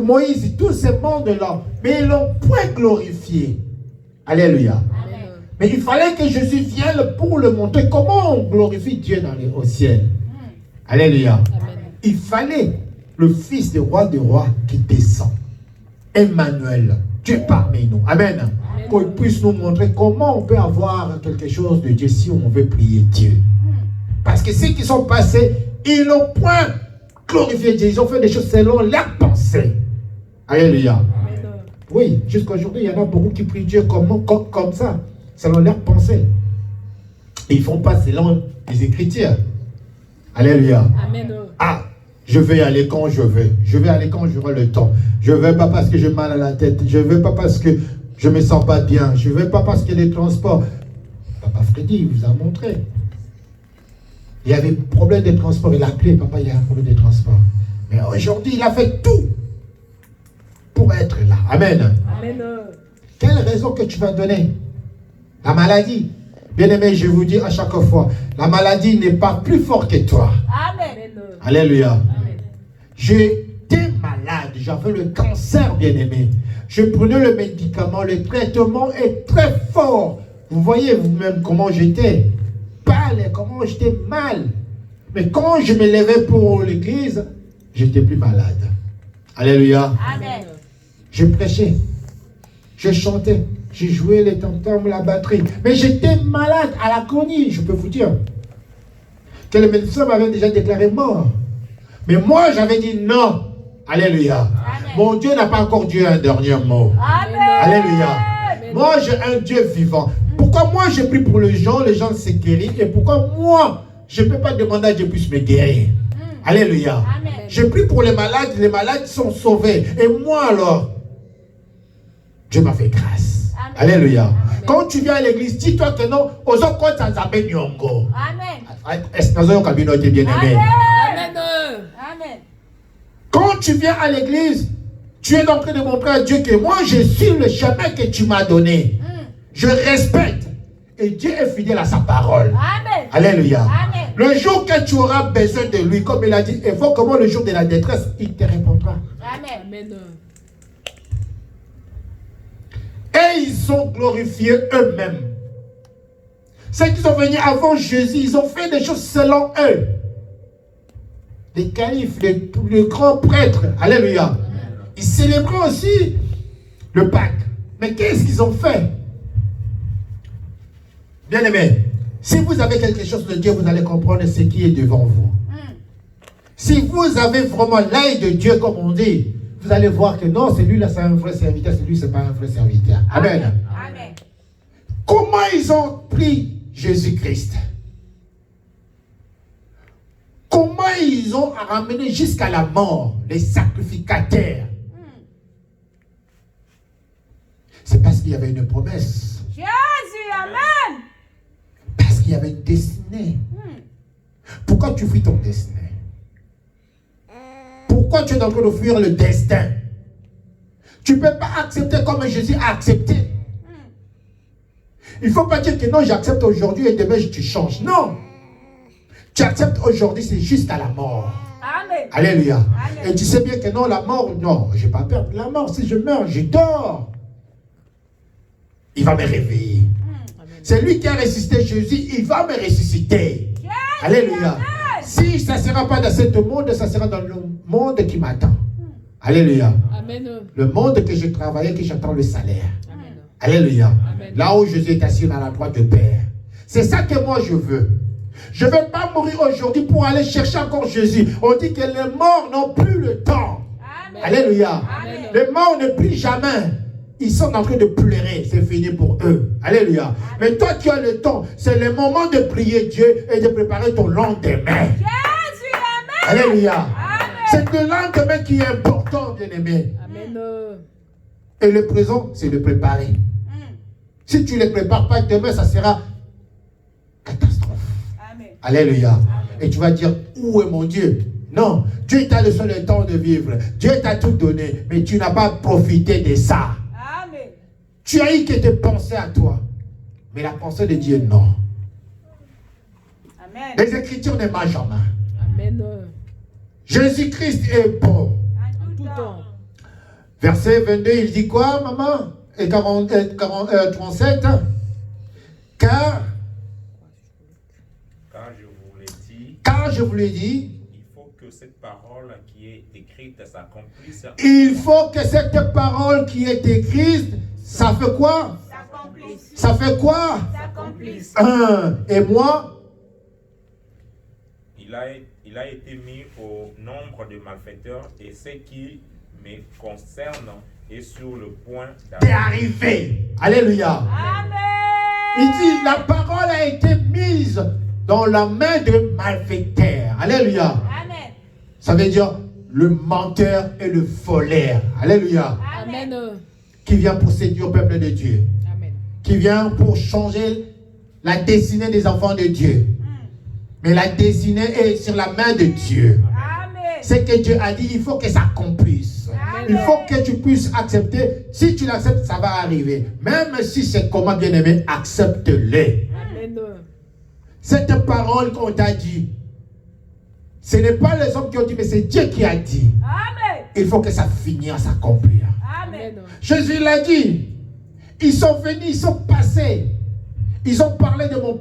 Moïse, tous ces mondes-là, mais ils l'ont point glorifié. Alléluia. Amen. Mais il fallait que Jésus vienne pour le montrer comment on glorifie Dieu au ciel. Alléluia. Amen. Il fallait le Fils du roi des rois qui descend. Emmanuel, Dieu parmi nous. Amen. Amen. Qu'il puisse nous montrer comment on peut avoir quelque chose de Dieu si on veut prier Dieu. Parce que ceux qui sont passés, ils n'ont point glorifié Dieu. Ils ont fait des choses selon leur pensée. Alléluia. Amen. Oui, jusqu'à aujourd'hui, il y en a beaucoup qui prient Dieu comme ça, selon leur pensée. Et ils ne font pas selon les Écritures. Alléluia. Amen. Ah, je vais aller quand je veux. Je vais aller quand j'aurai le temps. Je ne vais pas parce que j'ai mal à la tête. Je ne vais pas parce que je ne me sens pas bien. Je ne vais pas parce qu'il y a des transports. Papa Freddy, il vous a montré. Il y avait un problème de transport. Il a appelé, papa, il y a un problème de transport. Mais aujourd'hui, il a fait tout pour être là. Amen. Amen. Quelle raison que tu vas donner? La maladie. Bien aimé, je vous dis à chaque fois, la maladie n'est pas plus forte que toi. Amen. Alléluia. Amen. J'étais malade, j'avais le cancer, bien aimé. Je prenais le médicament, le traitement est très fort. Vous voyez vous-même comment j'étais pâle, comment j'étais mal. Mais quand je me levais pour l'église, j'étais plus malade. Alléluia. Amen. Je prêchais, je chantais, j'ai joué les tam-tams, la batterie. Mais j'étais malade à la conie, je peux vous dire. Que le médecin m'avait déjà déclaré mort. Mais moi, j'avais dit non. Alléluia. Amen. Mon Dieu n'a pas encore dit un dernier mot. Amen. Alléluia. Amen. Moi, j'ai un Dieu vivant. Pourquoi moi, je prie pour les gens se guérissent, et pourquoi moi, je ne peux pas demander à Dieu puisse me guérir? Alléluia. Amen. Je prie pour les malades sont sauvés. Et moi alors, Dieu m'a fait grâce. Amen. Alléluia. Amen. Quand tu viens à l'église, dis-toi que non, aux autres quand ça s'appelle Nyongo. Amen. Est-ce que vous avez bien aimé? Amen. Amen. Quand tu viens à l'église, tu es en train de montrer à Dieu que moi je suis le chemin que tu m'as donné. Je respecte. Et Dieu est fidèle à sa parole. Amen. Alléluia. Amen. Le jour que tu auras besoin de lui, comme il a dit, évoque-moi le jour de la détresse, il te répondra. Amen. Amen. Et ils ont glorifié eux-mêmes. Ceux qui sont venus avant Jésus, ils ont fait des choses selon eux. Les califes, les grands prêtres, alléluia. Ils célébraient aussi le Pâques. Mais qu'est-ce qu'ils ont fait? Bien aimé, si vous avez quelque chose de Dieu, vous allez comprendre ce qui est devant vous. Si vous avez vraiment l'œil de Dieu, comme on dit, vous allez voir que non, celui-là c'est un vrai serviteur, celui c'est pas un vrai serviteur. Amen. Amen. Comment ils ont pris Jésus-Christ? Comment ils ont ramené jusqu'à la mort les sacrificateurs? C'est parce qu'il y avait une promesse. Jésus, amen. Parce qu'il y avait une destinée. Pourquoi tu fuis ton destin? Pourquoi tu es en train de fuir le destin? Tu ne peux pas accepter comme Jésus a accepté. Il ne faut pas dire que non, j'accepte aujourd'hui et demain tu changes. Non. Tu acceptes aujourd'hui, c'est juste à la mort. Amen. Alléluia. Amen. Et tu sais bien que non, la mort, non, je ne vais pas perdre la mort. Si je meurs, je dors. Il va me réveiller. C'est lui qui a ressuscité Jésus, il va me ressusciter. Jésus, Alléluia. amen. Si ça ne sera pas dans ce monde, ça sera dans le monde qui m'attend. Alléluia. Amen. Le monde que je travaillais, que j'attends le salaire. Amen. Alléluia. Amen. Là où Jésus est assis à la droite du Père. C'est ça que moi je veux. Je ne vais pas mourir aujourd'hui pour aller chercher encore Jésus. On dit que les morts n'ont plus le temps. Amen. Alléluia. Amen. Les morts ne plient jamais. Ils sont en train de pleurer. C'est fini pour eux. Alléluia. Amen. Mais toi, tu as le temps. C'est le moment de prier Dieu et de préparer ton lendemain. Jésus, amen. Alléluia. Amen. C'est le lendemain qui est important, bien-aimé. Amen. Et le présent, c'est de préparer. Si tu ne le prépares pas, demain, ça sera catastrophe. Amen. Alléluia. Amen. Et tu vas dire, où est mon Dieu? Non, Dieu t'a laissé le temps de vivre. Dieu t'a tout donné, mais tu n'as pas profité de ça. Amen. Tu as eu que te penser à toi. Mais la pensée de Dieu, non. Amen. Les Écritures ne marchent jamais. Amen. Jésus-Christ est bon. En tout temps. Verset 22, il dit quoi, maman? Et 37. Car je vous l'ai dit, il faut que cette parole qui est écrite s'accomplisse. Il faut que cette parole qui est écrite, ça fait quoi? Ça fait quoi? Et moi? Il a été mis au nombre de malfaiteurs et ce qui me concerne est sur le point d'arriver. Alléluia. Amen. Il dit, la parole a été mise dans la main de malfaiteurs. Alléluia. Amen. Ça veut dire le menteur et le voleur. Alléluia. Amen. Qui vient pour séduire le peuple de Dieu. Amen. Qui vient pour changer la destinée des enfants de Dieu. Mais la destinée est sur la main de Dieu. Amen. Ce que Dieu a dit, il faut que ça accomplisse. Amen. Il faut que tu puisses accepter. Si tu l'acceptes, ça va arriver. Même si c'est comment, bien aimé, accepte-le. Amen. Cette parole qu'on t'a dit, ce n'est pas les hommes qui ont dit, mais c'est Dieu qui a dit. Amen. Il faut que ça finisse à s'accomplir. Amen. Jésus l'a dit. Ils sont venus, ils sont passés. Ils ont parlé de mon